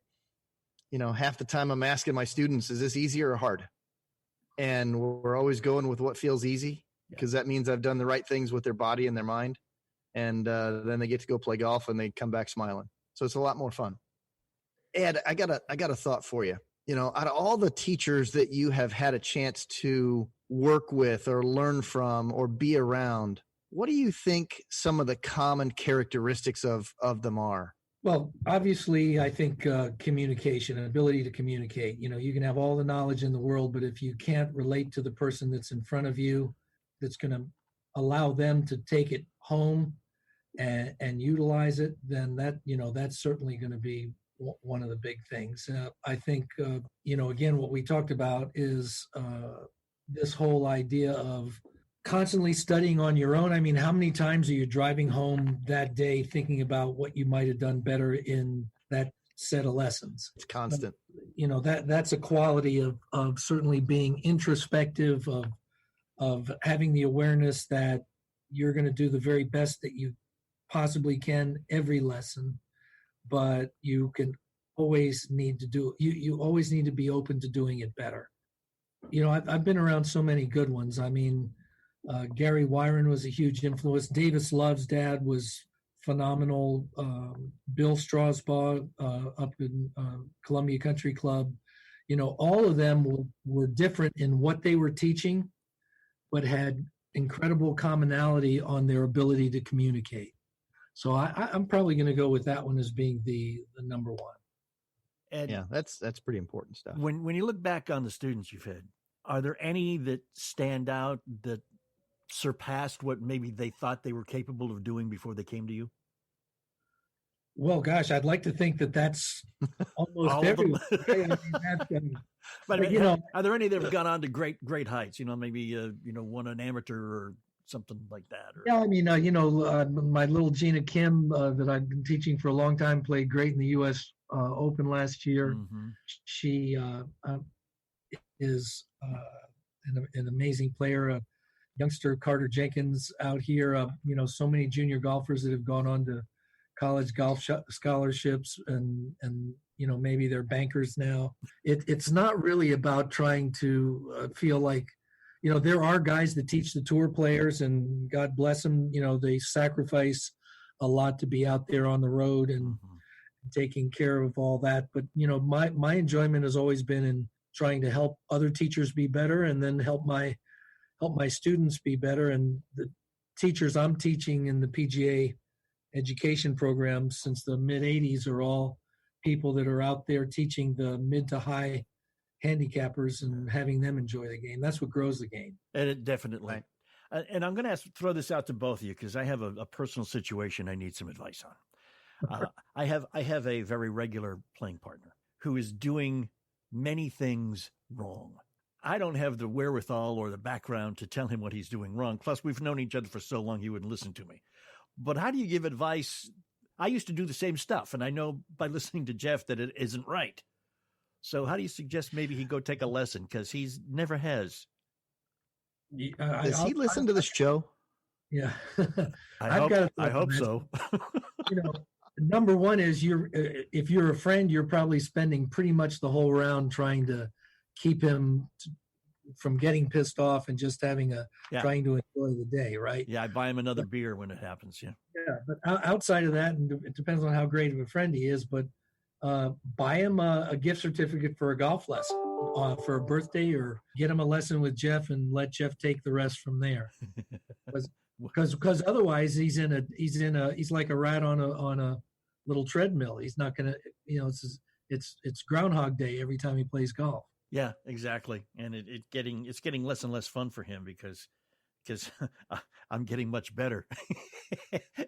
Half the time I'm asking my students, is this easy or hard? And we're always going with what feels easy, because that means I've done the right things with their body and their mind. And then they get to go play golf and they come back smiling. So it's a lot more fun. Ed, I got a thought for you. Out of all the teachers that you have had a chance to work with or learn from or be around, what do you think some of the common characteristics of them are? Well, obviously, I think communication, ability to communicate. You can have all the knowledge in the world, but if you can't relate to the person that's in front of you, that's going to allow them to take it home and utilize it, then that's certainly going to be one of the big things. I think, again, what we talked about is this whole idea of constantly studying on your own. I mean, how many times are you driving home that day thinking about what you might have done better in that set of lessons? It's constant. That's a quality of certainly being introspective, of having the awareness that you're going to do the very best that you possibly can every lesson, but you can always need to do, you always need to be open to doing it better. I've been around so many good ones. I mean, Gary Wyron was a huge influence. Davis Love's dad was phenomenal. Bill Strasbaugh up in Columbia Country Club. All of them were different in what they were teaching, but had incredible commonality on their ability to communicate. So I'm probably going to go with that one as being the number one. And Yeah, that's pretty important stuff. when you look back on the students you've had, are there any that stand out that surpassed what maybe they thought they were capable of doing before they came to you? Well, gosh, I'd like to think that that's almost All of them? everyone. Right? I mean, that's, But But, are there any that have gone on to great heights? Maybe won an amateur or something like that. Or... yeah, I mean, my little Gina Kim that I've been teaching for a long time played great in the U.S. Open last year. Mhm. She is an amazing player. Youngster Carter Jenkins out here. So many junior golfers that have gone on to college golf scholarships, and maybe they're bankers now. It's not really about trying to feel like, there are guys that teach the tour players, and God bless them. They sacrifice a lot to be out there on the road and taking care of all that. But my enjoyment has always been in trying to help other teachers be better, and then help my students be better. And the teachers I'm teaching in the PGA education program since the mid 80s are all people that are out there teaching the mid to high handicappers and having them enjoy the game. That's what grows the game. And it definitely. Right. And I'm going to throw this out to both of you because I have a personal situation I need some advice on. I have a very regular playing partner who is doing many things wrong. I don't have the wherewithal or the background to tell him what he's doing wrong. Plus, we've known each other for so long, he wouldn't listen to me. But how do you give advice? I used to do the same stuff, and I know by listening to Jeff that it isn't right. So how do you suggest maybe he go take a lesson? Because he's never has. Does he listen to the show? Yeah. I hope so. Number one is if you're a friend, you're probably spending pretty much the whole round trying to keep him from getting pissed off and just trying to enjoy the day, right? Yeah, I buy him another beer when it happens. Yeah. Yeah, but outside of that, and it depends on how great of a friend he is, but buy him a gift certificate for a golf lesson for a birthday, or get him a lesson with Jeff and let Jeff take the rest from there. Because otherwise he's like a rat on a little treadmill. He's not gonna, it's Groundhog Day every time he plays golf. Yeah, exactly. And it's getting less and less fun for him because I'm getting much better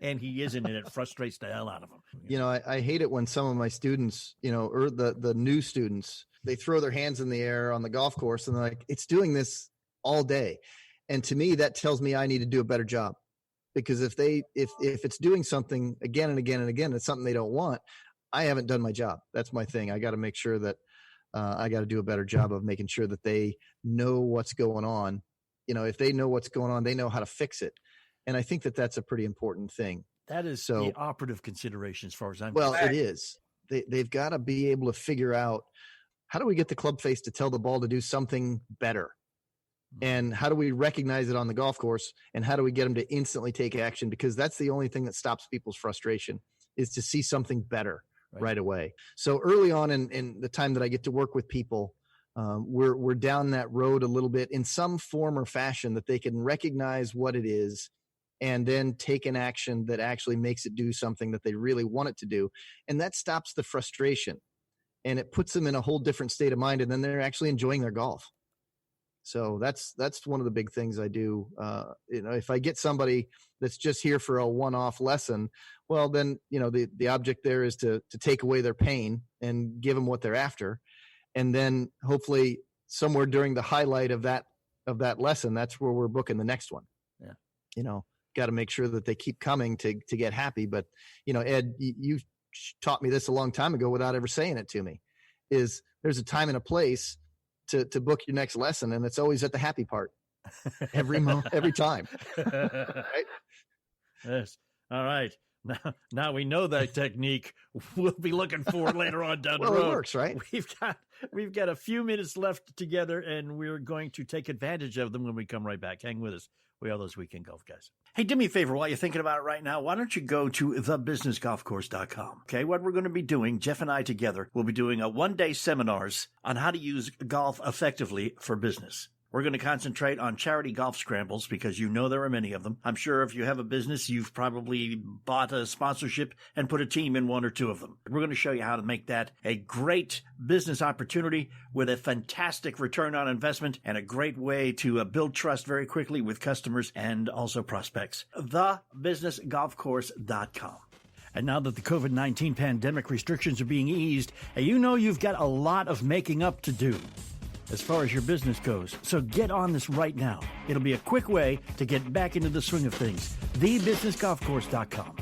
and he isn't, and it frustrates the hell out of him. I hate it when some of my students, or the new students, they throw their hands in the air on the golf course and they're like, it's doing this all day. And to me, that tells me I need to do a better job, because if it's doing something again and again and again, it's something they don't want, I haven't done my job. That's my thing. I got to make sure that I got to do a better job of making sure that they know what's going on. If they know what's going on, they know how to fix it. And I think that that's a pretty important thing. That is the operative consideration as far as I'm concerned. Well, it is. They've got to be able to figure out, how do we get the club face to tell the ball to do something better? And how do we recognize it on the golf course? And how do we get them to instantly take action? Because that's the only thing that stops people's frustration, is to see something better right away. So early on in the time that I get to work with people, we're down that road a little bit in some form or fashion, that they can recognize what it is and then take an action that actually makes it do something that they really want it to do. And that stops the frustration, and it puts them in a whole different state of mind. And then they're actually enjoying their golf. So that's one of the big things I do. If I get somebody that's just here for a one-off lesson, well, then, the object there is to take away their pain and give them what they're after. And then hopefully somewhere during the highlight of that lesson, that's where we're booking the next one. Yeah. Got to make sure that they keep coming to get happy. But, Ed, you taught me this a long time ago without ever saying it to me, is there's a time and a place to book your next lesson, and it's always at the happy part every time. Right? Yes. All right. Now we know that technique. We'll be looking for it later on down the road. Well, it works, right? We've got a few minutes left together, and we're going to take advantage of them when we come right back. Hang with us. We are those weekend golf guys. Hey, do me a favor while you're thinking about it right now. Why don't you go to thebusinessgolfcourse.com? Okay, what we're going to be doing, Jeff and I together, we'll be doing a one-day seminars on how to use golf effectively for business. We're going to concentrate on charity golf scrambles because there are many of them. I'm sure if you have a business, you've probably bought a sponsorship and put a team in one or two of them. We're going to show you how to make that a great business opportunity with a fantastic return on investment and a great way to build trust very quickly with customers and also prospects. TheBusinessGolfCourse.com. And now that the COVID-19 pandemic restrictions are being eased, you've got a lot of making up to do as far as your business goes. So get on this right now. It'll be a quick way to get back into the swing of things. TheBusinessGolfCourse.com.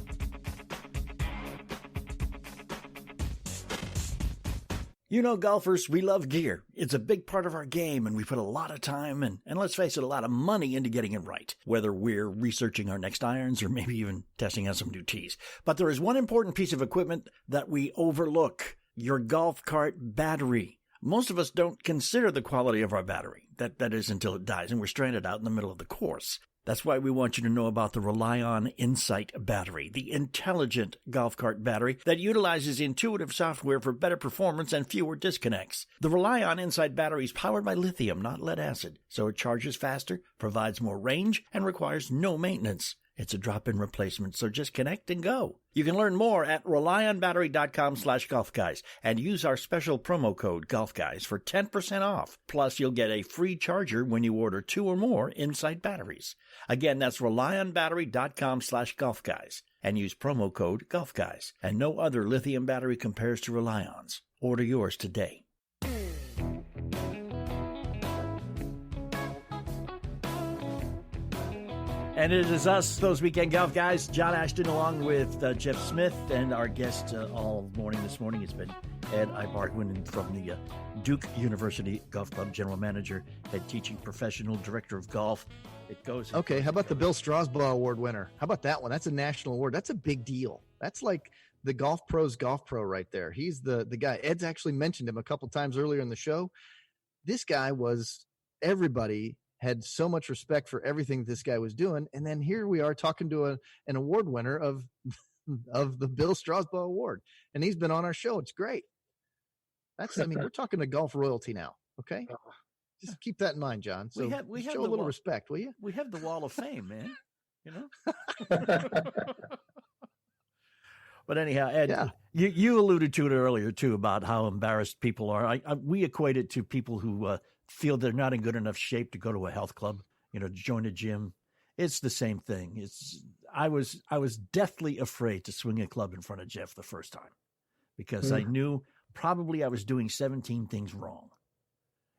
Golfers, we love gear. It's a big part of our game, and we put a lot of time and let's face it, a lot of money into getting it right, whether we're researching our next irons or maybe even testing out some new tees. But there is one important piece of equipment that we overlook: your golf cart battery. Most of us don't consider the quality of our battery. That is until it dies and we're stranded out in the middle of the course. That's why we want you to know about the Rely-On Insight battery, the intelligent golf cart battery that utilizes intuitive software for better performance and fewer disconnects. The Rely-On Insight battery is powered by lithium, not lead acid, so it charges faster, provides more range, and requires no maintenance. It's a drop-in replacement, so just connect and go. You can learn more at RelyOnBattery.com/golfguys and use our special promo code GolfGuys for 10% off. Plus, you'll get a free charger when you order 2 or more Insight batteries. Again, that's RelyOnBattery.com/golfguys and use promo code GolfGuys. And no other lithium battery compares to Rely-On's. Order yours today. And it is us, those weekend golf guys, John Ashton, along with Jeff Smith, and our guest all morning this morning has been Ed Ibarguen from the Duke University Golf Club, general manager, head teaching professional, director of golf. It goes. Okay, how about the Bill Strasbaugh Award winner? How about that one? That's a national award. That's a big deal. That's like the Golf Pro's Golf Pro right there. He's the guy. Ed's actually mentioned him a couple times earlier in the show. This guy was, everybody had so much respect for everything this guy was doing. And then here we are talking to an award winner of the Bill Strasbaugh Award. And he's been on our show. It's great. We're talking to golf royalty now. Okay. Just keep that in mind, John. So we have show a little respect, will you? We have the Wall of Fame, man. You know? But anyhow, Ed, yeah. you alluded to it earlier, too, about how embarrassed people are. We equate it to people who feel they're not in good enough shape to go to a health club, to join a gym. It's the same thing. I was deathly afraid to swing a club in front of Jeff the first time because I knew probably I was doing 17 things wrong.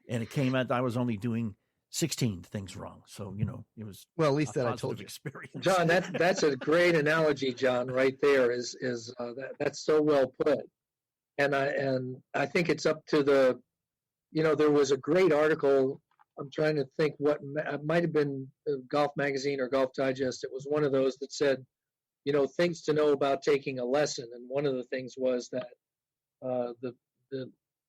And it came out I was only doing 16 things wrong. So, it was at least that I told you. Experience. John, that's a great analogy, John, right there is that's so well put. And I think it's up to there was a great article. I'm trying to think what it might have been Golf Magazine or Golf Digest. It was one of those that said, things to know about taking a lesson. And one of the things was that the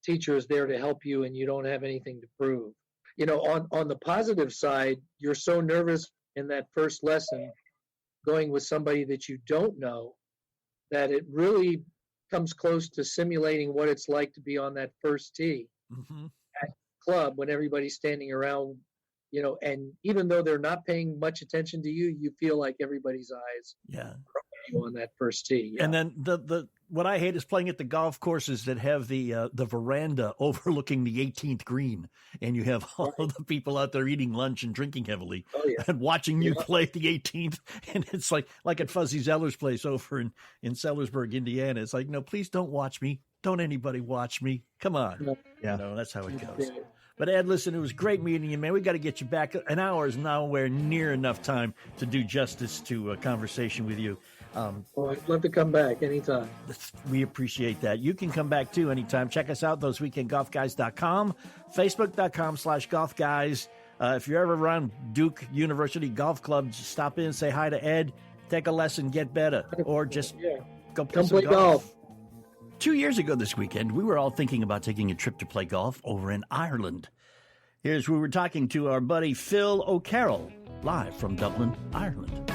teacher is there to help you and you don't have anything to prove. On the positive side, you're so nervous in that first lesson going with somebody that you don't know that it really comes close to simulating what it's like to be on that first tee at club when everybody's standing around, and even though they're not paying much attention to you, you feel like everybody's eyes are on you on that first tee. Yeah. And then the what I hate is playing at the golf courses that have the veranda overlooking the 18th green, and you have all the people out there eating lunch and drinking heavily and watching you play the 18th. And it's like at Fuzzy Zeller's place over in Sellersburg, Indiana. It's like, no, please don't watch me. Don't anybody watch me. Come on. Yeah. That's how it goes. But Ed, listen, it was great meeting you, man. We got to get you back. An hour is nowhere near enough time to do justice to a conversation with you. I'd love to come back anytime. We appreciate that. You can come back too anytime. Check us out, thoseweekendgolfguys.com, facebook.com/golfguys. If you're ever around Duke University Golf Club, just stop in, say hi to Ed, take a lesson, get better, or just go play golf. 2 years ago this weekend, we were all thinking about taking a trip to play golf over in Ireland. Here's who we were talking to, our buddy Phil O'Carroll, live from Dublin, Ireland.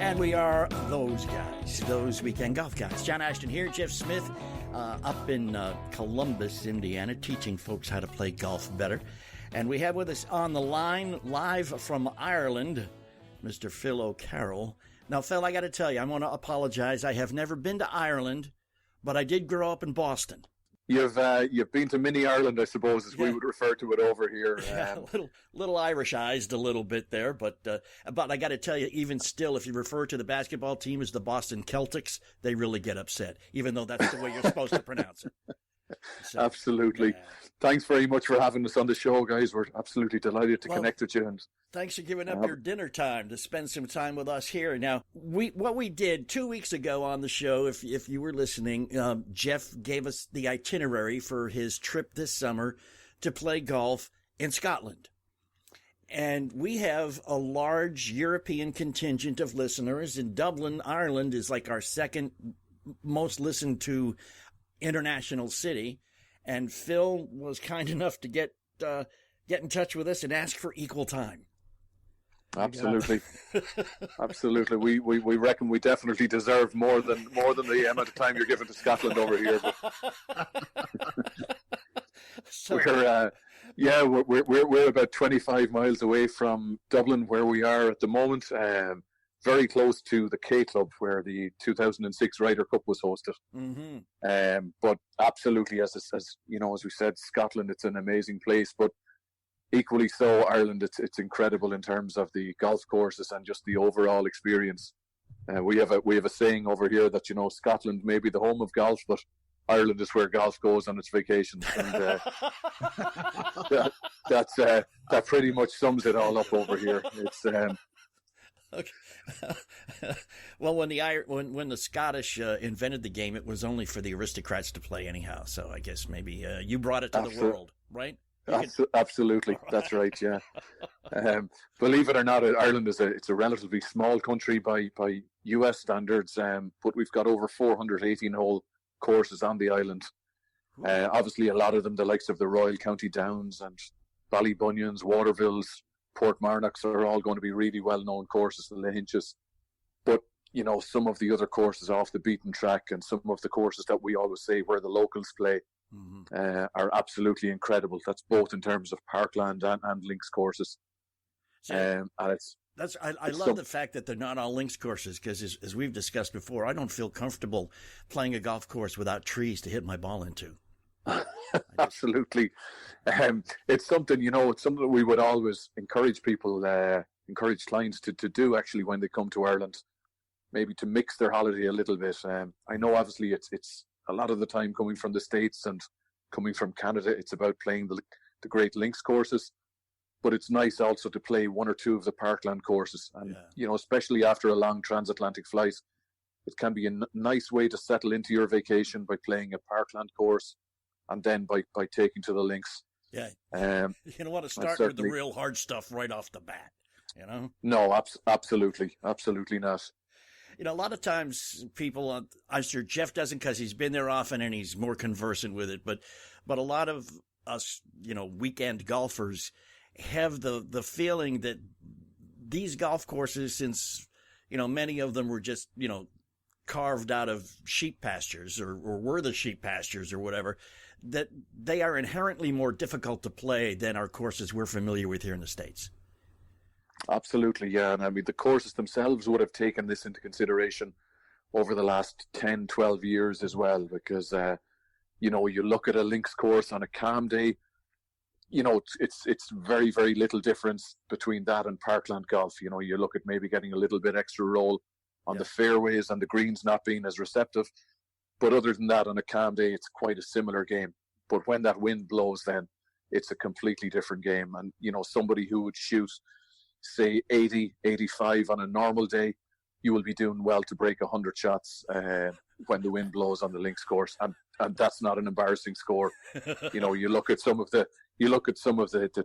And we are those guys, those weekend golf guys. John Ashton here, Jeff Smith, up in Columbus, Indiana, teaching folks how to play golf better. And we have with us on the line, live from Ireland, Mr. Phil O'Carroll. Now, Phil, I got to tell you, I want to apologize. I have never been to Ireland, but I did grow up in Boston. You've been to mini Ireland, I suppose, as we would refer to it over here. Little Irishized a little bit there, but I got to tell you, even still, if you refer to the basketball team as the Boston Celtics, they really get upset, even though that's the way you're supposed to pronounce it. So, absolutely. Thanks very much for having us on the show, guys. We're absolutely delighted to connect with you. And thanks for giving up your dinner time to spend some time with us here. Now, what we did 2 weeks ago on the show, if you were listening, Jeff gave us the itinerary for his trip this summer to play golf in Scotland. And we have a large European contingent of listeners, and Dublin, Ireland is like our second most listened to international city, and Phil was kind enough to get in touch with us and ask for equal time. Absolutely. Absolutely. We reckon we definitely deserve more than the amount of time you're giving to Scotland over here. So, we're about 25 miles away from Dublin, where we are at the moment. Very close to the K Club, where the 2006 Ryder Cup was hosted. Mm-hmm. But absolutely, as you know, as we said, Scotland, it's an amazing place. But equally so, Ireland, it's incredible in terms of the golf courses and just the overall experience. We have a saying over here that, Scotland may be the home of golf, but Ireland is where golf goes on its vacations, and that pretty much sums it all up over here. It's Okay. Well, when the Scottish invented the game, it was only for the aristocrats to play anyhow. So I guess maybe you brought it to the world, right? Absolutely, that's right. Yeah. Believe it or not, Ireland it's a relatively small country by U.S. standards, but we've got over 418-hole courses on the island. Obviously, a lot of them, the likes of the Royal County Downs and Ballybunions, Watervilles, Portmarnocks, are all going to be really well-known courses, the Lahinches. But, you know, some of the other courses off the beaten track and some of the courses that we always say where the locals play are absolutely incredible. That's both in terms of parkland and links courses. So, I love the fact that they're not all links courses, because as we've discussed before, I don't feel comfortable playing a golf course without trees to hit my ball into. Absolutely. It's something, it's something that we would always encourage people, encourage clients to do actually when they come to Ireland, maybe to mix their holiday a little bit. I know obviously it's a lot of the time coming from the States and coming from Canada, it's about playing the great links courses, but it's nice also to play one or two of the parkland courses. And, especially after a long transatlantic flight, it can be a nice way to settle into your vacation by playing a parkland course and then by taking to the links. Yeah. You don't want to start with the real hard stuff right off the bat, No, absolutely not. A lot of times people, I'm sure Jeff doesn't because he's been there often and he's more conversant with it, but a lot of us, weekend golfers have the feeling that these golf courses, since, many of them were just, carved out of sheep pastures or were the sheep pastures or whatever, that they are inherently more difficult to play than our courses we're familiar with here in the States. Absolutely, yeah. And I mean, the courses themselves would have taken this into consideration over the last 10, 12 years as well, because, you look at a links course on a calm day, it's very, very little difference between that and parkland golf. You look at maybe getting a little bit extra roll on the fairways and the greens not being as receptive. But other than that, on a calm day, it's quite a similar game. But when that wind blows, then it's a completely different game. And, somebody who would shoot, say, 80, 85 on a normal day, you will be doing well to break 100 shots when the wind blows on the links course. And that's not an embarrassing score. You look at some of the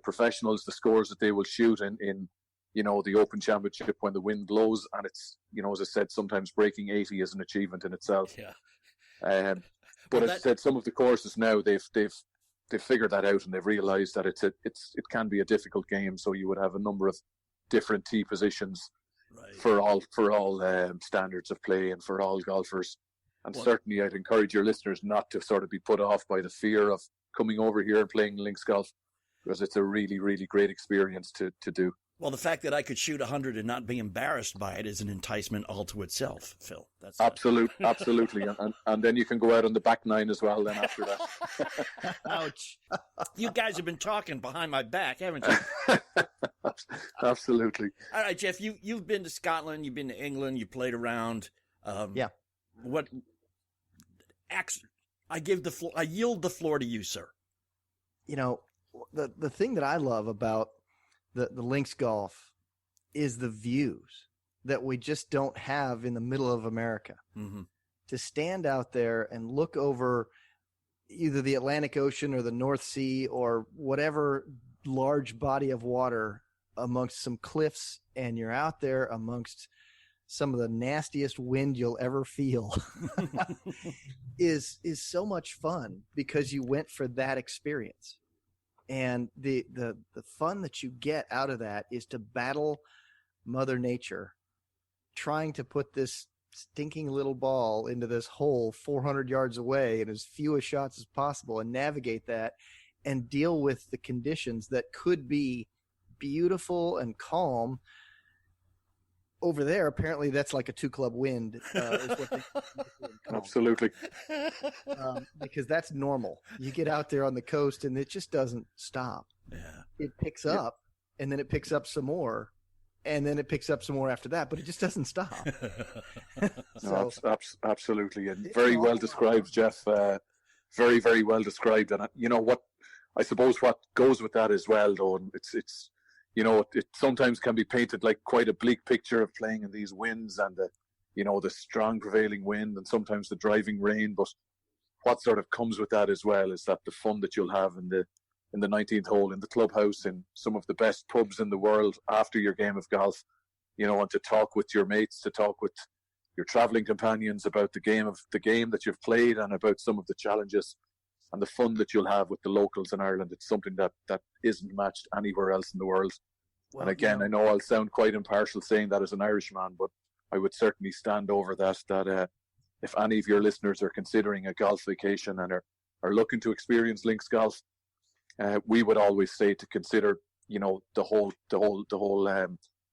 professionals, the scores that they will shoot in the Open Championship when the wind blows, and it's, as I said, sometimes breaking 80 is an achievement in itself. Yeah. But as I said, some of the courses now they've figured that out and they've realised that it can be a difficult game. So you would have a number of different tee positions for all standards of play and for all golfers. And certainly, I'd encourage your listeners not to sort of be put off by the fear of coming over here and playing links golf, because it's a really, really great experience to do. Well, the fact that I could shoot 100 and not be embarrassed by it is an enticement all to itself, Phil. That's absolutely. And then you can go out on the back nine as well then after that. Ouch. You guys have been talking behind my back, haven't you? Absolutely. All right, Jeff, you've been to Scotland, you've been to England, you played around. Yeah. I yield the floor to you, sir. The thing that I love about the links golf is the views that we just don't have in the middle of America. Mm-hmm. To stand out there and look over either the Atlantic Ocean or the North Sea or whatever large body of water amongst some cliffs, and you're out there amongst some of the nastiest wind you'll ever feel is so much fun, because you went for that experience. And the fun that you get out of that is to battle Mother Nature, trying to put this stinking little ball into this hole 400 yards away in as few shots as possible, and navigate that and deal with the conditions that could be beautiful and calm. Over there, apparently that's like a 2-club wind. Is what they Absolutely. Because that's normal. You get out there on the coast and it just doesn't stop. Yeah. It picks up, and then it picks up some more, and then it picks up some more after that, but it just doesn't stop. Absolutely. And very well described, Jeff. very, very well described. And you know what, I suppose what goes with that as well, though, it's you know, it sometimes can be painted like quite a bleak picture of playing in these winds and the strong prevailing wind and sometimes the driving rain. But what sort of comes with that as well is that the fun that you'll have in the 19th hole, in the clubhouse, in some of the best pubs in the world after your game of golf, you know, and to talk with your mates, to talk with your traveling companions about the game that you've played and about some of the challenges and the fun that you'll have with the locals in Ireland. It's something that isn't matched anywhere else in the world. Well, and again, I know I'll sound quite impartial saying that as an Irishman, but I would certainly stand over that if any of your listeners are considering a golf vacation and are looking to experience links golf, we would always say to consider, you know, the whole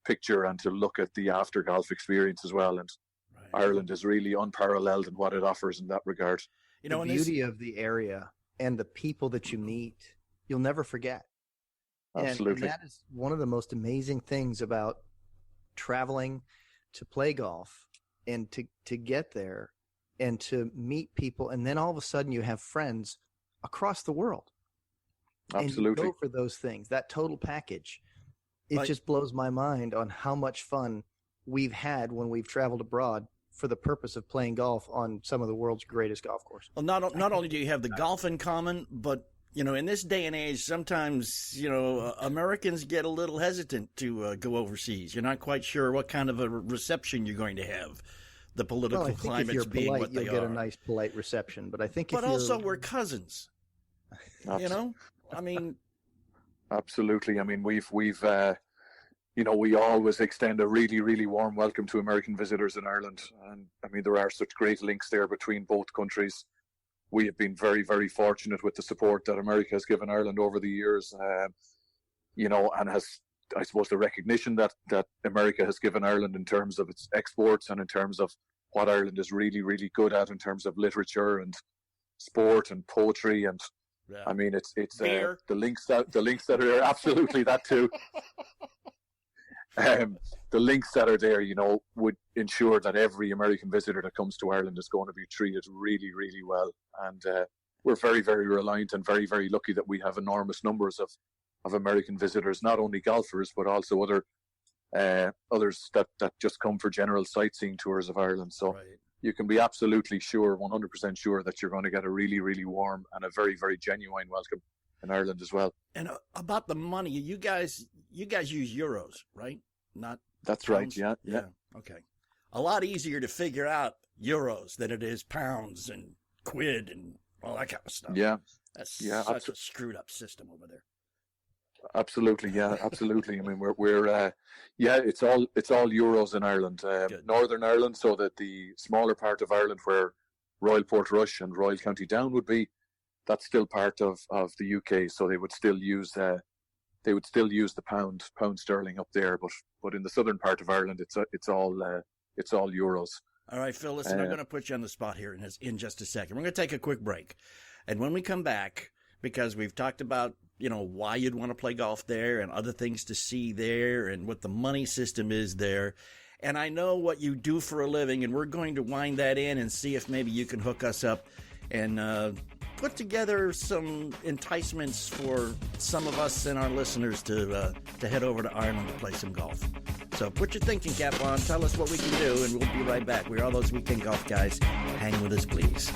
picture and to look at the after golf experience as well. And right. Ireland is really unparalleled in what it offers in that regard. You know, the beauty of the area and the people that you meet, you'll never forget. Absolutely. And that is one of the most amazing things about traveling to play golf and to get there and to meet people. And then all of a sudden you have friends across the world. Absolutely. And you go for those things, that total package. It just blows my mind on how much fun we've had when we've traveled abroad for the purpose of playing golf on some of the world's greatest golf courses. Well, not only do you have the golf in common, but, you know, in this day and age, sometimes, you know, Americans get a little hesitant to go overseas. You're not quite sure what kind of a reception you're going to have. The political climates being what they are. You'll get a nice, polite reception. But I think but also we're cousins. You know, I mean, absolutely. I mean, we've you know, we always extend a really, really warm welcome to American visitors in Ireland. And I mean, there are such great links there between both countries. We have been very, very fortunate with the support that America has given Ireland over the years, you know, and has, I suppose, the recognition that America has given Ireland in terms of its exports and in terms of what Ireland is really, really good at in terms of literature and sport and poetry. And I mean, it's the links that are there, absolutely that too. The links that are there, you know, would ensure that every American visitor that comes to Ireland is going to be treated really, really well. And we're very, very reliant and very, very lucky that we have enormous numbers of American visitors, not only golfers, but also others that just come for general sightseeing tours of Ireland. So you can be absolutely sure, 100% sure, that you're going to get a really, really warm and a very, very genuine welcome in Ireland as well. And about the money, you guys use euros, right? Not That's pounds? right. Yeah. Okay. A lot easier to figure out euros than it is pounds and quid and all that kind of stuff. Yeah. That's such a screwed up system over there. Absolutely. Yeah, absolutely. I mean, we're it's all euros in Ireland, Northern Ireland, so that the smaller part of Ireland where Royal Portrush and Royal County Down would be, that's still part of the UK. So they would still use the pound sterling up there, but in the southern part of Ireland, it's all euros. All right, Phil. Listen, I'm going to put you on the spot here in just a second. We're going to take a quick break, and when we come back, because we've talked about, you know, why you'd want to play golf there and other things to see there and what the money system is there. And I know what you do for a living, and we're going to wind that in and see if maybe you can hook us up and put together some enticements for some of us and our listeners to head over to Ireland to play some golf. So put your thinking cap on, tell us what we can do, and we'll be right back. We're all those weekend golf guys. Hang with us, please.